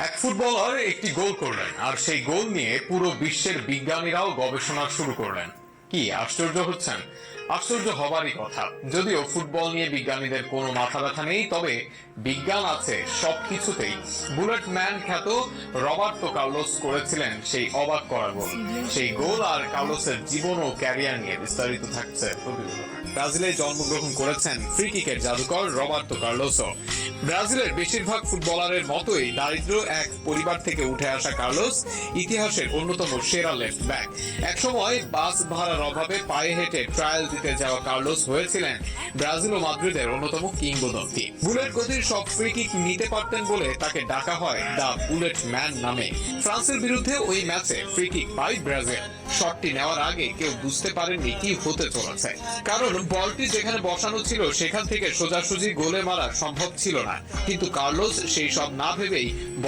এক ফুটবলার একটি গোল করলেন আর সেই গোল নিয়ে পুরো বিশ্বের বিজ্ঞানীরাও গবেষণা শুরু করলেন। কি আশ্চর্য হচ্ছেন? আশ্চর্য হবারই কথা। যদিও ফুটবল নিয়ে বিজ্ঞানীদের কোনো মাথা ব্যথা নেই, তবে বিজ্ঞান আছে সবকিছুতেই। বুলেট ম্যান খ্যাত রবার্তো কার্লোস করেছিলেন সেই অবাক করা গোল। সেই গোল আর কার্লোসের জীবন ও ক্যারিয়ার নিয়ে বিস্তারিত থাকছে প্রতিবেদনে। ব্রাজিলে জন্মগ্রহণ করেছেন ফ্রি কিকের জাদুকর রবার্তো কার্লোসও। ব্রাজিলের বেশিরভাগ ফুটবলারের মতোই দারিদ্র এক পরিবার থেকে উঠে আসা কার্লোস ইতিহাসের অন্যতম সেরা লেফট ব্যাক। একসময় বাস ভাড়ার অভাবে পায়ে হেঁটে ট্রায়াল দিতে যাওয়া কার্লোস হয়েছিলেন ব্রাজিল ও মাদ্রিদের অন্যতম কিংবদন্তি। বুলেট গতির সব ফ্রি কিক নিতে পারতেন বলে তাকে ডাকা হয় দ্য বুলেট ম্যান নামে। ফ্রান্সের বিরুদ্ধে ওই ম্যাচে ফ্রি কিক পায় ব্রাজিল। শটটি নেওয়ার আগে কেউ বুঝতে পারেননি কি হতে চলেছে, কারণ বলটি যেখানে বসানো ছিল সেখান থেকে সোজাসুজি গোলে মারা সম্ভব ছিল না। কিন্তু কার্লোস সেই সব না ভেবেই বল